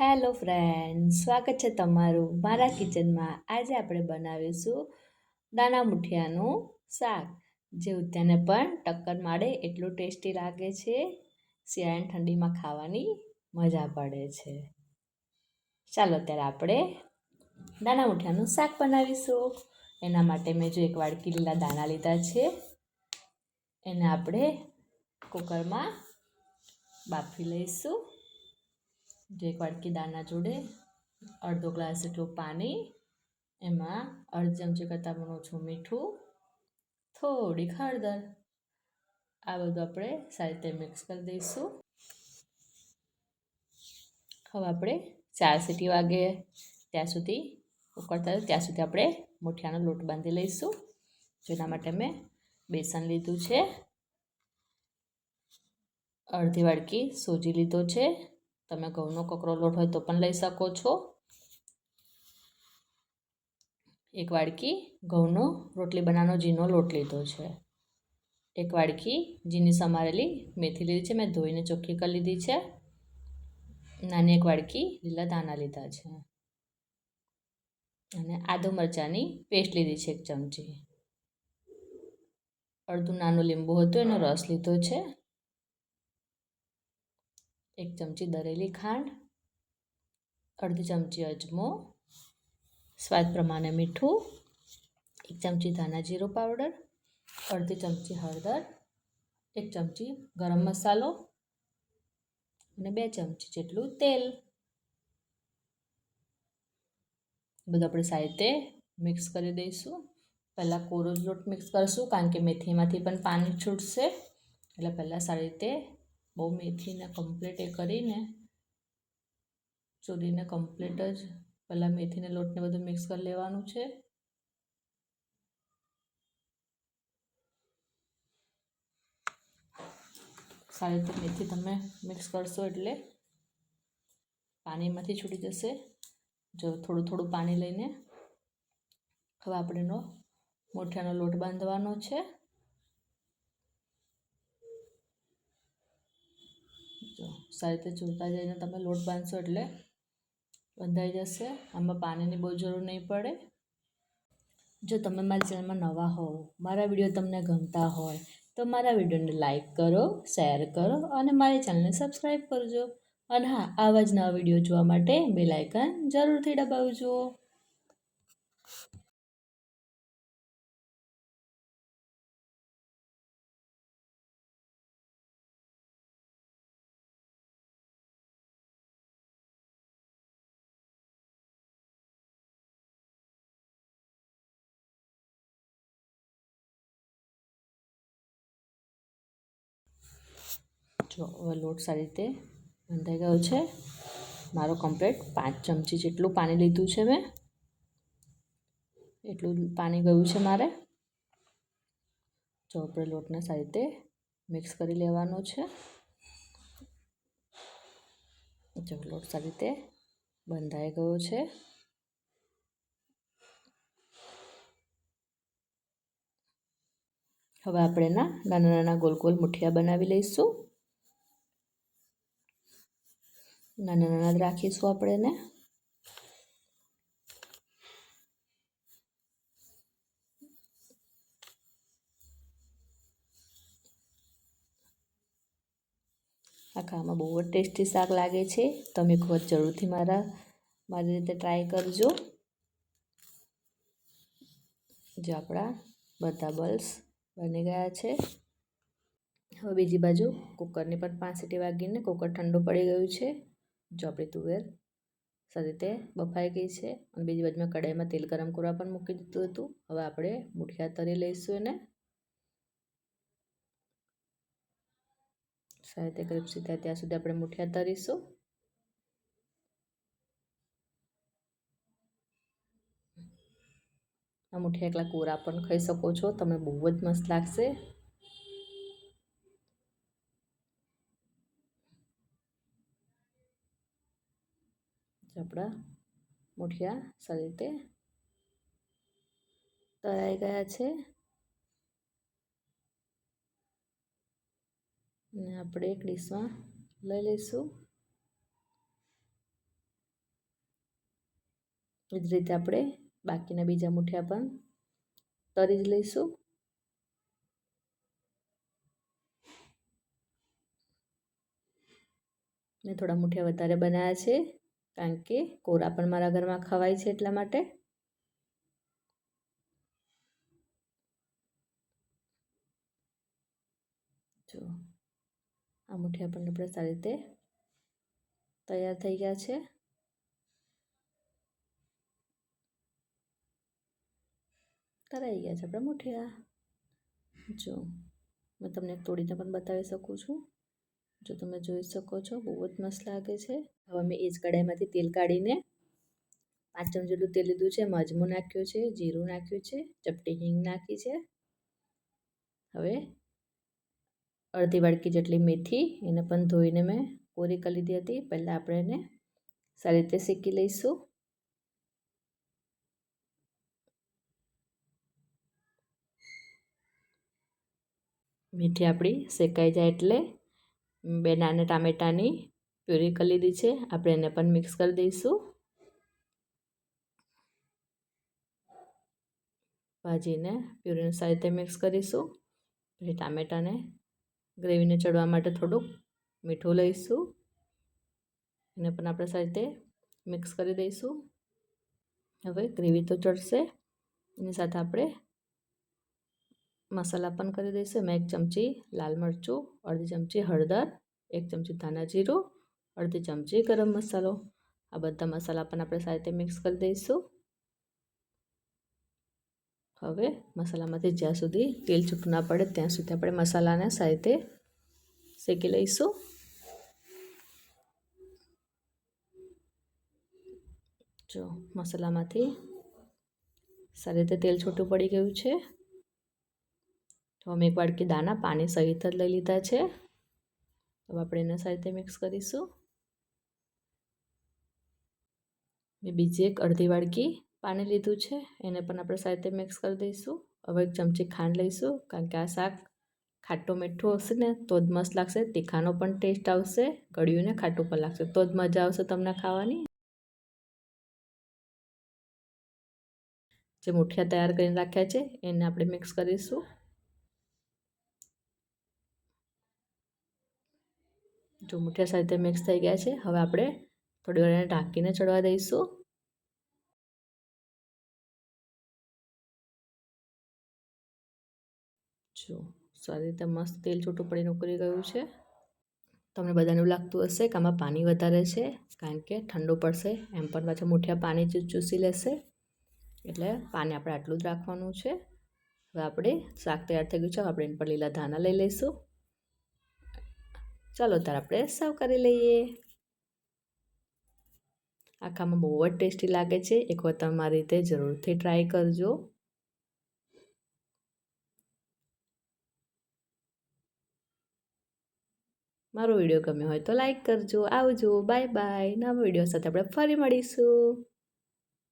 Hello friend, સ્વાગત છે તમારું મારા કિચનમાં. આજે આપણે બનાવીશું દાણા મુઠિયાનું શાક, જે ઉદ્યાને પણ ટક્કર મારે એટલું ટેસ્ટી લાગે છે. શિયાળાની ઠંડીમાં ખાવાની મજા પડે છે. ચાલો ત્યારે આપણે દાણા મુઠિયાનું શાક બનાવીશું. એના માટે મેં જો એક વાડકી લીલા દાણા લીધા છે. એને આપણે કુકરમાં બાફી લઈશું. જે એક વાટકી દાણા જોડે અડધો ગ્લાસ જેટલું પાણી, એમાં અડધી ચમચી કરતાં પણ ઓછું મીઠું, થોડીક હળદર, આ બધું આપણે સારી રીતે મિક્સ કરી દઈશું. હવે આપણે 4 સીટી વાગે ત્યાં સુધી ઉકળતા ત્યાં સુધી આપણે મુઠિયાનો લોટ બાંધી લઈશું. જેના માટે મેં બેસન લીધું છે, અડધી વાડકી સોજી લીધો છે. તમે ઘઉંનો કકરો લોટ હોય તો પણ લઈ શકો છો. એક વાડકી ઘઉંનો રોટલી બનાવવાનો ઝીણો લોટ લીધો છે. એક વાડકી ઝીણી સમારેલી મેથી લીધી છે, મેં ધોઈને ચોખ્ખી કરી લીધી છે. નાની એક વાડકી લીલા ધાણા લીધા છે અને આદુ મરચાંની પેસ્ટ લીધી છે 1 ચમચી. અડધું નાનું લીંબુ હતું, એનો રસ લીધો છે. 1 ચમચી દળેલી ખાંડ, અડધી ચમચી અજમો, સ્વાદ પ્રમાણે મીઠું, 1 ચમચી ધાણા જીરું પાવડર, અડધી ચમચી હળદર, 1 ચમચી ગરમ મસાલો અને 2 ચમચી જેટલું તેલ. બધું આપણે સારી રીતે મિક્સ કરી દઈશું. પહેલાં કોરો જ લોટ મિક્સ કરીશું, કારણ કે મેથીમાંથી પણ પાણી છૂટશે. એટલે પહેલાં સારી રીતે બહુ મેથીને કમ્પ્લીટ કરીને ચોરીને કમ્પ્લીટ જ પહેલાં મેથીને લોટને બધું મિક્સ કરી લેવાનું છે. સારી રીતે મેથી તમે મિક્સ કરશો એટલે પાણીમાંથી છૂટી જશે. જો થોડું થોડું પાણી લઈને હવે આપણે એનો મુઠિયાનો લોટ બાંધવાનો છે. જો સારી રીતે ચૂરતા જઈને તમે લોટ બાંધશો એટલે બંધાઈ જશે. આમાં પાણીની બહુ જરૂર નહીં પડે. જો તમે મારી ચેનલમાં નવા હો, મારા વિડીયો તમને ગમતા હોય તો મારા વિડીયોને લાઈક કરો, શેર કરો અને મારી ચેનલને સબસ્ક્રાઈબ કરજો. અને હા, આવા જ નવા વિડીયો જોવા માટે બેલ આઇકન જરૂરથી દબાવજો. જો હવે લોટ સારી રીતે બંધાઈ ગયો છે. મારો કમ્પ્લીટ 5 ચમચી જેટલું પાણી લીધું છે મેં, એટલું પાણી ગયું છે મારે. જો આપણે લોટને સારી રીતે મિક્સ કરી લેવાનો છે. જો લોટ સારી રીતે બંધાઈ ગયો છે. હવે આપણે નાના નાના ગોલ ગોલ મુઠિયા બનાવી લઈશું. નાના નાના જ રાખીશું આપણે એને. આ ખાવામાં બહુ જ ટેસ્ટી શાક લાગે છે. તમે એક વખત જરૂરથી મારી રીતે ટ્રાય કરજો. જે આપણા બધા બોલ્સ બની ગયા છે. હવે બીજી બાજુ કુકરની પર 5 સીટી વાગીને કુકર ઠંડુ પડી ગયું છે. જો આપણી તુવેર સારી રીતે બફાઈ ગઈ છે અને બીજી બાજુમાં કડાઈમાં તેલ ગરમ કરવા પણ મૂકી દીધું હતું. હવે આપણે મુઠિયા તળી લઈશું એને. સારી રીતે ક્રિસ્પી થાય ત્યાં સુધી આપણે મુઠિયા તળીશું. આ મુઠિયા એકલા કોરા પણ ખાઈ શકો છો, તમને બહુ જ મસ્ત લાગશે. આપણા મુઠિયા સારી રીતે તળાઈ ગયા છે અને આપણે એક ડીશમાં લઈ લઈશું. એ જ રીતે આપણે બાકીના બીજા મુઠિયા પણ તળી જ લઈશું. મેં થોડા મુઠિયા વધારે બનાવ્યા છે કારણ કે કોરા પણ મારા ઘરમાં ખવાય છે એટલા માટે. જો આ મુઠિયા પણ આપણે સારી રીતે તૈયાર થઈ ગયા છે. તળાઈ ગયા છે આપણા મુઠિયા. જો મેં તમને તોડીને પણ બતાવી શકું છું. જો તમે જોઈ શકો છો બહુ જ મસ્ત લાગે છે. હવે મેં એ જ કઢાઈમાંથી તેલ કાઢીને 5 ચમચી જેટલું તેલ લીધું છે, મજમું નાખ્યું છે, જીરું નાખ્યું છે, ચપટી હિંગ નાખી છે. હવે અડધી વાડકી જેટલી મેથી, એને પણ ધોઈને મેં કોરી કરી લીધી હતી. પહેલાં આપણે એને સારી રીતે શેકી લઈશું. મેથી આપણી શેકાઈ જાય એટલે 2 નાના ટામેટાની પ્યુરી કરી લીધી છે, આપણે એને પણ મિક્સ કરી દઈશું. ભાજીને પ્યુરીને સારી રીતે મિક્સ કરીશું. પછી ટામેટાને ગ્રેવીને ચડવા માટે થોડુંક મીઠું લઈશું. એને પણ આપણે સારી રીતે મિક્સ કરી દઈશું. હવે ગ્રેવી તો ચડશે, એની સાથે આપણે મસાલા પણ કરી દઈશું. મેં 1 ચમચી લાલ મરચું, અડધી ચમચી હળદર, 1 ચમચી ધાણા જીરું, અડધી ચમચી ગરમ મસાલો, આ બધા મસાલા પણ આપણે સારી રીતે મિક્સ કરી દઈશું. હવે મસાલામાંથી જ્યાં સુધી તેલ છૂટું ના પડે ત્યાં સુધી આપણે મસાલાને સારી રીતે શેકી લઈશું. જો મસાલામાંથી સારી રીતે તેલ છૂટું પડી ગયું છે. તો અમે 1 વાડકી દાણા પાણી સહિત જ લઈ લીધા છે. હવે આપણે એને સારી રીતે મિક્સ કરીશું. મેં બીજી એક અડધી વાડકી પાણી લીધું છે, એને પણ આપણે સારી રીતે મિક્સ કરી દઈશું. હવે 1 ચમચી ખાંડ લઈશું કારણ કે આ શાક ખાટું મીઠું હશે ને તો જ મસ્ત લાગશે. તીખાનો પણ ટેસ્ટ આવશે, ગળ્યું ને ખાટું પણ લાગશે તો જ મજા આવશે તમને ખાવાની. જે મુઠિયા તૈયાર કરીને રાખ્યા છે એને આપણે મિક્સ કરીશું. જો મુઠિયા સારી રીતે મિક્સ થઈ ગયા છે, હવે આપણે થોડી વાર એને ઢાંકીને ચડવા દઈશું. જો સારી રીતે મસ્ત તેલ છૂટું પડીને ઉકળી ગયું છે. તમને બધાને એવું લાગતું હશે કે આમાં પાણી વધારે છે કારણ કે ઠંડુ પડશે એમ પણ પાછા મુઠિયા પાણી ચૂસી લેશે, એટલે પાણી આપણે આટલું જ રાખવાનું છે. હવે આપણે શાક તૈયાર થઈ ગયું છે. આપણે એના પર લીલા ધાણા લઈ લઈશું. ચાલો ત્યારે આપણે સર્વ કરી લઈએ. આ ખાવામાં બહુ જ ટેસ્ટી લાગે છે. એક વખત તમે મારી રીતે જરૂરથી ટ્રાય કરજો. મારો વિડીયો ગમ્યો હોય તો લાઈક કરજો. આવજો, બાય બાય. નવા વિડીયો સાથે આપણે ફરી મળીશું.